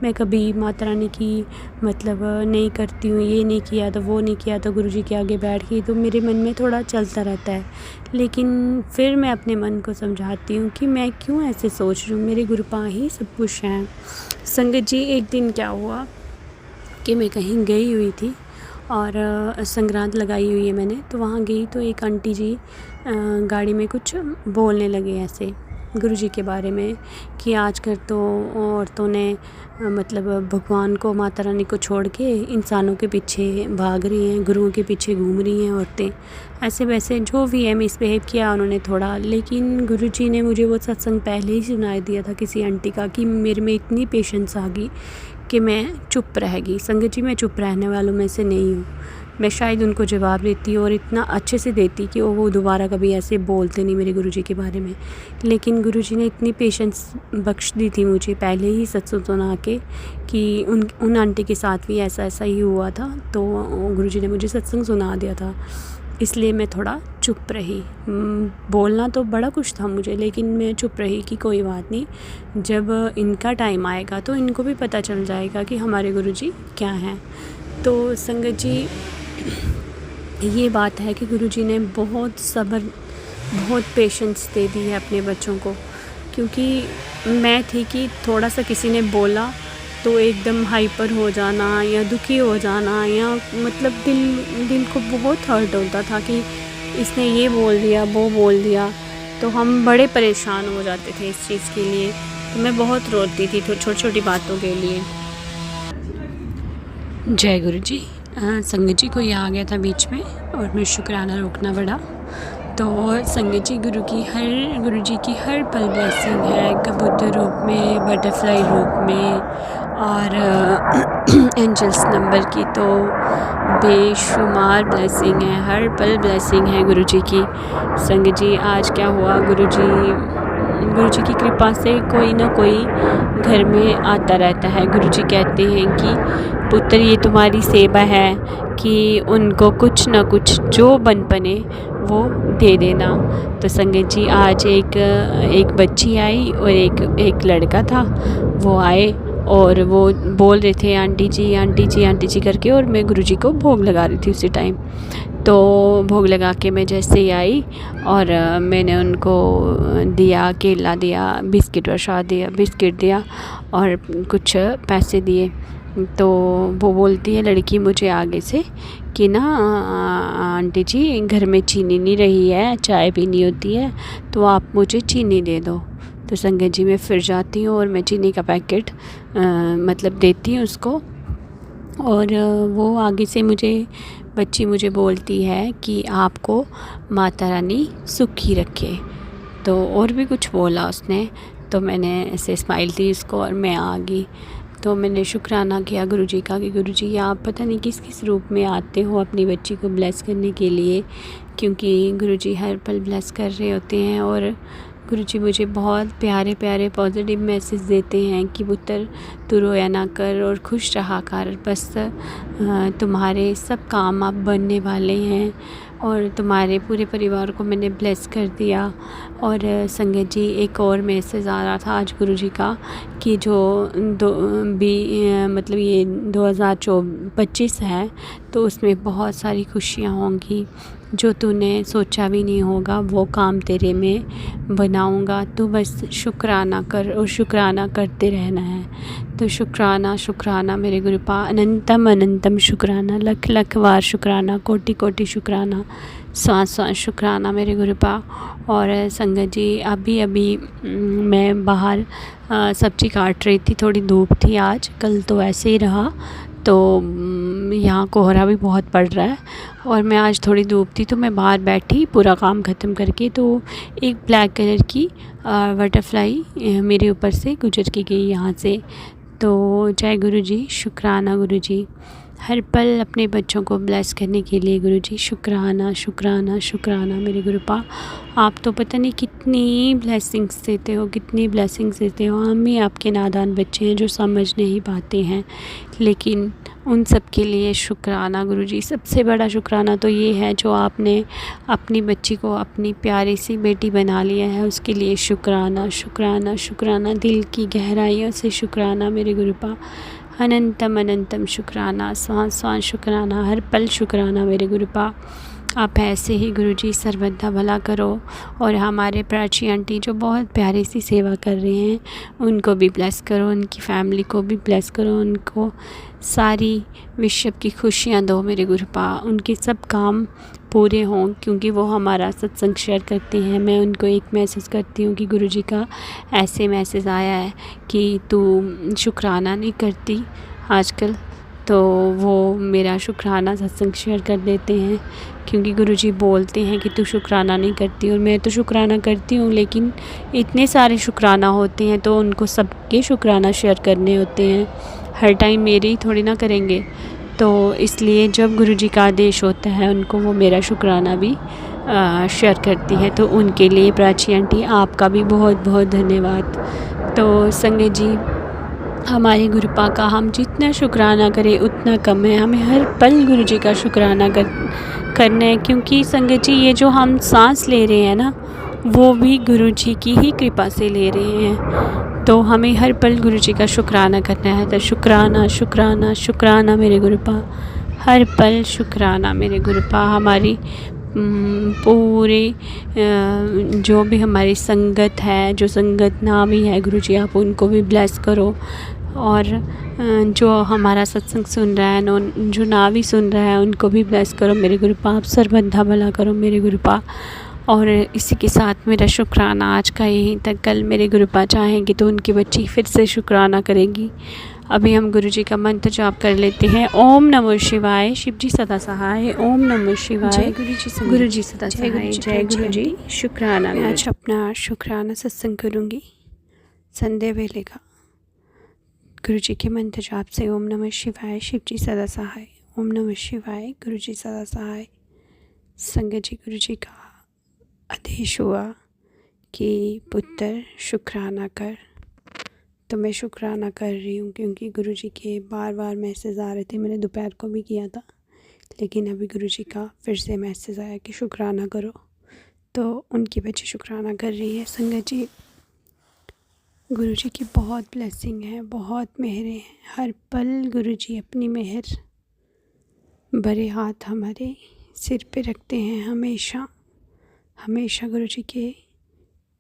मैं कभी माता रानी की मतलब नहीं करती हूँ, ये नहीं किया तो वो नहीं किया तो गुरुजी के आगे बैठ गई, तो मेरे मन में थोड़ा चलता रहता है। लेकिन फिर मैं अपने मन को समझाती हूँ कि मैं क्यों ऐसे सोच रही हूँ, मेरे गुरुपा ही सब कुछ हैं। संगत जी, एक दिन क्या हुआ कि मैं कहीं गई हुई थी और संक्रांत लगाई हुई है मैंने, तो वहाँ गई तो एक आंटी जी गाड़ी में कुछ बोलने लगे ऐसे गुरुजी के बारे में कि आजकल तो औरतों ने मतलब भगवान को, माता रानी को छोड़ के इंसानों के पीछे भाग रही हैं, गुरुओं के पीछे घूम रही हैं औरतें, ऐसे वैसे जो भी है मिसबिहेव किया उन्होंने थोड़ा। लेकिन गुरुजी ने मुझे वो सत्संग पहले ही सुना दिया था किसी आंटी का कि मेरे में इतनी पेशेंस आ गई कि मैं चुप रह गई। संगत जी, मैं चुप रहने वालों में से नहीं हूँ। मैं शायद उनको जवाब देती और इतना अच्छे से देती कि वो दोबारा कभी ऐसे बोलते नहीं मेरे गुरुजी के बारे में। लेकिन गुरुजी ने इतनी पेशेंस बख्श दी थी मुझे पहले ही सत्संग सुना के कि उन आंटी के साथ भी ऐसा ही हुआ था, तो गुरुजी ने मुझे सत्संग सुना दिया था। इसलिए मैं थोड़ा चुप रही। बोलना तो बड़ा कुछ था मुझे, लेकिन मैं चुप रही कि कोई बात नहीं, जब इनका टाइम आएगा तो इनको भी पता चल जाएगा कि हमारे गुरुजी क्या हैं। तो संगत जी, ये बात है कि गुरुजी ने बहुत सब्र, बहुत पेशेंस दे दी है अपने बच्चों को। क्योंकि मैं थी कि थोड़ा सा किसी ने बोला तो एकदम हाइपर हो जाना या दुखी हो जाना, या मतलब दिल को बहुत हर्ट होता था कि इसने ये बोल दिया, वो बोल दिया, तो हम बड़े परेशान हो जाते थे इस चीज़ के लिए। तो मैं बहुत रोती थी छोटी छोटी बातों के लिए। जय गुरु जी। संगत जी, कोई आ गया था बीच में और मैं शुक्राना रोकना पड़ा। तो संगत जी, गुरु जी की हर पल ब्लेसिंग है, कबूतर रूप में, बटरफ्लाई रूप में, और एंजल्स नंबर की तो बेशुमार ब्लेसिंग है, हर पल ब्लेसिंग है गुरु जी की। संगत जी, आज क्या हुआ, गुरु जी की कृपा से कोई ना कोई घर में आता रहता है। गुरु जी कहते हैं कि पुत्र, ये तुम्हारी सेवा है कि उनको कुछ ना कुछ जो बने वो दे देना। तो संगत जी, आज एक बच्ची आई और एक लड़का था, वो आए और वो बोल रहे थे आंटी जी आंटी जी आंटी जी करके, और मैं गुरुजी को भोग लगा रही थी उसी टाइम। तो भोग लगा के मैं जैसे ही आई और मैंने उनको दिया, केला दिया, बिस्किट दिया और कुछ पैसे दिए। तो वो बोलती है लड़की मुझे आगे से कि ना आंटी जी, घर में चीनी नहीं रही है, चाय पीनी होती है, तो आप मुझे चीनी दे दो। तो संगत जी, मैं फिर जाती हूँ और मैं चीनी का पैकेट मतलब देती हूँ उसको, और वो आगे से बच्ची मुझे बोलती है कि आपको माता रानी सुखी रखे। तो और भी कुछ बोला उसने, तो मैंने ऐसे स्माइल दी उसको और मैं आ गई। तो मैंने शुक्राना किया गुरुजी का कि गुरुजी, आप पता नहीं किस रूप में आते हो अपनी बच्ची को ब्लेस करने के लिए, क्योंकि गुरुजी हर पल ब्लेस कर रहे होते हैं। और गुरुजी मुझे बहुत प्यारे प्यारे पॉजिटिव मैसेज देते हैं कि पुत्र, तू रोया ना कर और खुश रहा कर, बस तुम्हारे सब काम अब बनने वाले हैं, और तुम्हारे पूरे परिवार को मैंने ब्लेस कर दिया। और संगत जी, एक और मैसेज आ रहा था आज गुरुजी का कि जो मतलब ये 2025 है, तो उसमें बहुत सारी खुशियाँ होंगी, जो तूने सोचा भी नहीं होगा वो काम तेरे में बनाऊंगा। तू बस शुक्राना कर और शुक्राना करते रहना है। तो शुक्राना मेरे गुरुपा, अनंतम शुक्राना, लख लख बार शुक्राना, कोटि कोटि शुक्राना, सांस शुक्राना मेरे गुरुपा। और संगत जी, अभी मैं बाहर सब्ज़ी काट रही थी, थोड़ी धूप थी आज, कल तो ऐसे ही रहा, तो यहाँ कोहरा भी बहुत पड़ रहा है, और मैं आज थोड़ी धूप थी तो मैं बाहर बैठी पूरा काम ख़त्म करके, तो एक ब्लैक कलर की बटरफ्लाई मेरे ऊपर से गुजर के गई यहाँ से। तो जय गुरुजी, शुक्राना गुरुजी, हर पल अपने बच्चों को ब्लेस करने के लिए गुरुजी शुक्राना मेरे गुरुपा। आप तो पता नहीं कितनी ब्लेसिंग्स देते हो, हम ही आपके नादान बच्चे हैं जो समझ नहीं पाते हैं, लेकिन उन सब के लिए शुक्राना गुरुजी। सबसे बड़ा शुक्राना तो ये है जो आपने अपनी बच्ची को अपनी प्यारी सी बेटी बना लिया है, उसके लिए शुक्राना शुक्राना शुक्राना, दिल की गहराइयों से शुक्राना मेरे गुरुपा। अनंतम अनंतम शुक्राना, सांस सांस शुक्राना, हर पल शुक्राना मेरे गुरुपा। आप ऐसे ही गुरुजी सर्वदा भला करो, और हमारे प्राची आंटी जो बहुत प्यारी सी सेवा कर रहे हैं उनको भी ब्लेस करो, उनकी फैमिली को भी ब्लेस करो, उनको सारी विश्व की खुशियाँ दो मेरे गुरुपा। उनके सब काम पूरे हों, क्योंकि वो हमारा सत्संग शेयर करते हैं। मैं उनको एक मैसेज करती हूँ कि गुरुजी का ऐसे मैसेज आया है कि तू शुक्राना नहीं करती आजकल, तो वो मेरा शुक्राना सत्संग शेयर कर देते हैं, क्योंकि गुरुजी बोलते हैं कि तू शुक्राना नहीं करती। और मैं तो शुक्राना करती हूँ, लेकिन इतने सारे शुक्राना होते हैं तो उनको सबके शुक्राना शेयर करने होते हैं, हर टाइम मेरे ही थोड़ी ना करेंगे। तो इसलिए जब गुरुजी का आदेश होता है उनको वो मेरा शुक्राना भी शेयर करती है। तो उनके लिए प्राची आंटी आपका भी बहुत बहुत धन्यवाद। तो संगत जी, हमारे गुरुपा का हम जितना शुक्राना करें उतना कम है। हमें हर पल गुरुजी का शुक्राना करना है, क्योंकि संगत जी ये जो हम सांस ले रहे हैं ना, वो भी गुरुजी की ही कृपा से ले रहे हैं। तो हमें हर पल गुरुजी का शुक्राना करना है। तो शुक्राना शुक्राना शुक्राना मेरे गुरुपा, हर पल शुक्राना मेरे गुरुपा। हमारी पूरे जो भी हमारी संगत है, जो संगत नामी है गुरुजी, आप उनको भी ब्लेस करो। और जो हमारा सत्संग सुन रहा है, जो नावी सुन रहा है, उनको भी ब्लेस करो मेरे गुरुपा। आप सर्वदा भला करो मेरे गुरुपा। और इसी के साथ मेरा शुक्राना आज का यहीं तक। कल मेरे गुरुपा चाहेंगे तो उनकी बच्ची फिर से शुक्राना करेगी। अभी हम गुरुजी का मंत्र जाप कर लेते हैं। ओम नमो शिवाय, शिवजी सदा सहाय। ओम नमो शिवाय, गुरुजी सदा सहाय। जय गुरुजी। शुक्राना। मैं आज अपना शुक्राना सत्संग करूँगी संध्या वेले का गुरुजी के मंत्र जाप से। ओम नमः शिवाय, शिवजी सदा सहाय। ओम नमः शिवाय, गुरुजी सदा सहाय। संगत जी, गुरुजी का आदेश हुआ कि पुत्र शुक्राना कर, तो मैं शुक्राना कर रही हूँ, क्योंकि गुरुजी के बार बार मैसेज आ रहे थे। मैंने दोपहर को भी किया था, लेकिन अभी गुरुजी का फिर से मैसेज आया कि शुक्राना करो, तो उनकी बच्ची शुक्राना कर रही है। संगत जी, गुरुजी की बहुत ब्लेसिंग है, बहुत मेहरें हैं। हर पल गुरुजी अपनी मेहर भरे हाथ हमारे सिर पे रखते हैं। हमेशा हमेशा गुरुजी के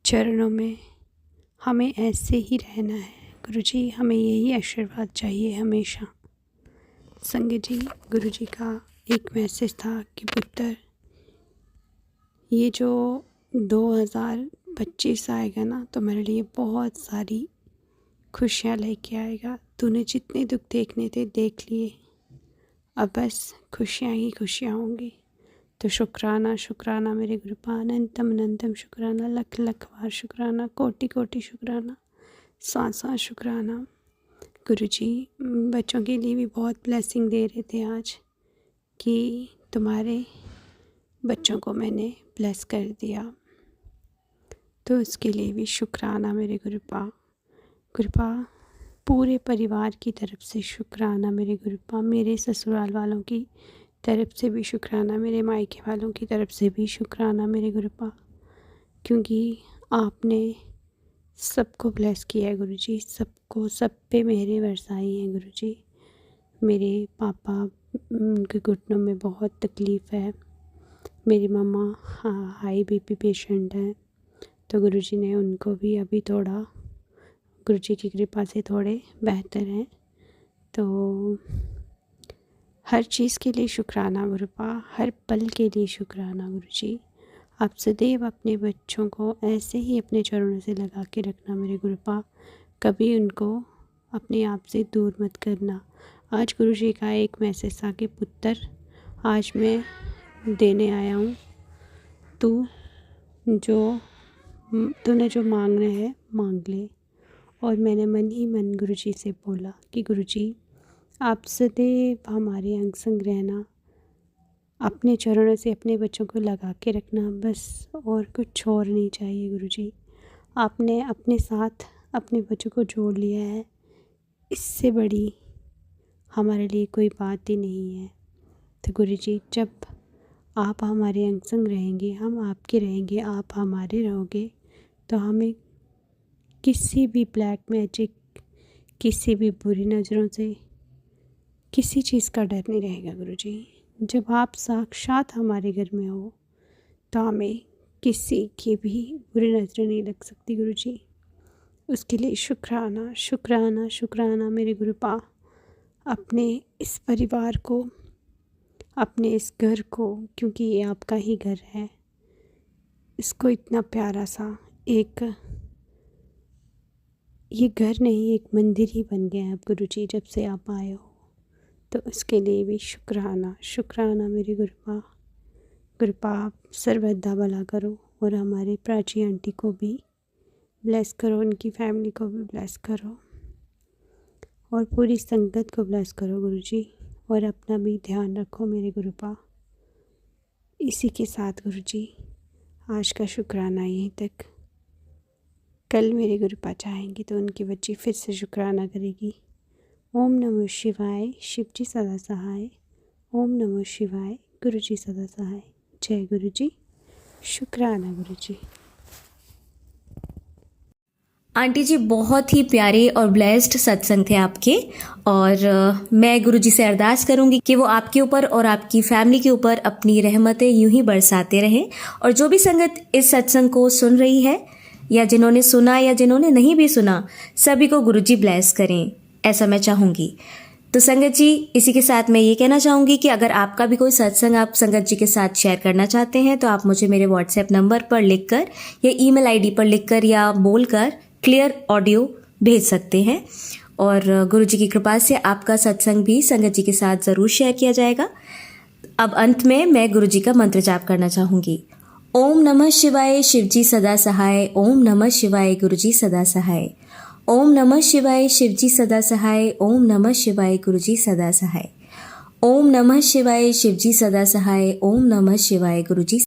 चरणों में हमें ऐसे ही रहना है। गुरुजी, हमें यही आशीर्वाद चाहिए हमेशा। संगत जी, गुरुजी का एक मैसेज था कि पुत्र, ये जो 2025 आएगा ना, तो मेरे लिए बहुत सारी खुशियाँ लेके आएगा। तूने जितने दुख देखने थे देख लिए, अब बस खुशियाँ ही खुशियाँ होंगी। तो शुक्राना शुक्राना मेरे गुरुपा, अनंतम अनंतम शुक्राना, लख लख बार शुक्राना, कोटि कोटि शुक्राना, सांस सांस शुक्राना। गुरुजी बच्चों के लिए भी बहुत ब्लेसिंग दे रहे थे आज कि तुम्हारे बच्चों को मैंने ब्लेस कर दिया, तो उसके लिए भी शुक्राना मेरे गुरुपा। गुरुपा, पूरे परिवार की तरफ से शुक्राना मेरे गुरुपा। मेरे ससुराल वालों की तरफ से भी शुक्राना, मेरे मायके वालों की तरफ से भी शुक्राना मेरे गुरुपा, क्योंकि आपने सबको ब्लेस किया है गुरुजी। सबको, सब पे मेहरें बरसाई हैं गुरुजी। मेरे पापा, उनके घुटनों में बहुत तकलीफ़ है। मेरी मम्मा हाई बीपी पेशेंट हैं, तो गुरुजी ने उनको भी अभी थोड़ा, गुरुजी की कृपा से थोड़े बेहतर हैं। तो हर चीज़ के लिए शुक्राना गुरुपा, हर पल के लिए शुक्राना गुरुजी। आप सदैव अपने बच्चों को ऐसे ही अपने चरणों से लगा के रखना मेरे गुरुपा, कभी उनको अपने आप से दूर मत करना। आज गुरुजी का एक मैसेज था कि पुत्र, आज मैं देने आया हूँ, तूने जो मांगना है मांग ले। और मैंने मन ही मन गुरुजी से बोला कि गुरुजी, आप सदैव हमारे अंग संग रहना, अपने चरणों से अपने बच्चों को लगा के रखना, बस और कुछ और नहीं चाहिए गुरुजी। आपने अपने साथ अपने बच्चों को जोड़ लिया है, इससे बड़ी हमारे लिए कोई बात ही नहीं है। तो गुरु जी, जब आप हमारे अंग संग रहेंगे, हम आपके रहेंगे, आप हमारे रहोगे, तो हमें किसी भी ब्लैक मैजिक, किसी भी बुरी नज़रों से, किसी चीज़ का डर नहीं रहेगा गुरु जी। जब आप साक्षात हमारे घर में हो तो हमें किसी की भी बुरी नज़रें नहीं लग सकती गुरु जी। उसके लिए शुक्राना शुक्राना शुक्राना मेरे गुरुपा। अपने इस परिवार को, अपने इस घर को, क्योंकि ये आपका ही घर है, इसको इतना प्यारा सा एक, ये घर नहीं एक मंदिर ही बन गया है अब गुरु जी जब से आप आए हो। तो उसके लिए भी शुक्राना शुक्राना मेरे गुरुपा। गुरुपा आप सर्वदा भला करो और हमारे प्राची आंटी को भी ब्लेस करो, उनकी फैमिली को भी ब्लेस करो और पूरी संगत को ब्लेस करो गुरु जी। और अपना भी ध्यान रखो मेरे गुरुपा। इसी के साथ गुरु जी आज का शुक्राना यहीं तक। कल मेरे गुरुपा चाहेंगे तो उनकी बच्ची फिर से शुक्राना करेगी। ओम नमः शिवाय, शिव जी सदा सहाय। ओम नमः शिवाय, गुरु जी सदा सहाय। जय गुरु जी, शुक्राना गुरु जी। आंटी जी, बहुत ही प्यारे और ब्लेस्ड सत्संग थे आपके, और मैं गुरु जी से अरदास करूंगी कि वो आपके ऊपर और आपकी फैमिली के ऊपर अपनी रहमतें यूं ही बरसाते रहें। और जो भी संगत इस सत्संग को सुन रही है, या जिन्होंने सुना या जिन्होंने नहीं भी सुना, सभी को गुरु जी ब्लेस करें, ऐसा मैं चाहूँगी। तो संगत जी, इसी के साथ मैं ये कहना चाहूँगी कि अगर आपका भी कोई सत्संग आप संगत जी के साथ शेयर करना चाहते हैं तो आप मुझे मेरे व्हाट्सएप नंबर पर लिखकर या ईमेल आईडी पर लिखकर या बोलकर क्लियर ऑडियो भेज सकते हैं, और गुरु जी की कृपा से आपका सत्संग भी संगत जी के साथ ज़रूर शेयर किया जाएगा। अब अंत में मैं गुरु जी का मंत्र जाप करना चाहूँगी। ओम नमः शिवाय, शिव जी सदा सहाय। ओम नमः शिवाय, गुरु जी सदा सहाय। ओम नमः शिवाय, शिव जी सदा सहाय। ओम नमः शिवाय, गुरु जी सदा सहाय। ओम नमः शिवाय, शिव जी सदा सहाय। ओम नमः शिवाय, गुरु जी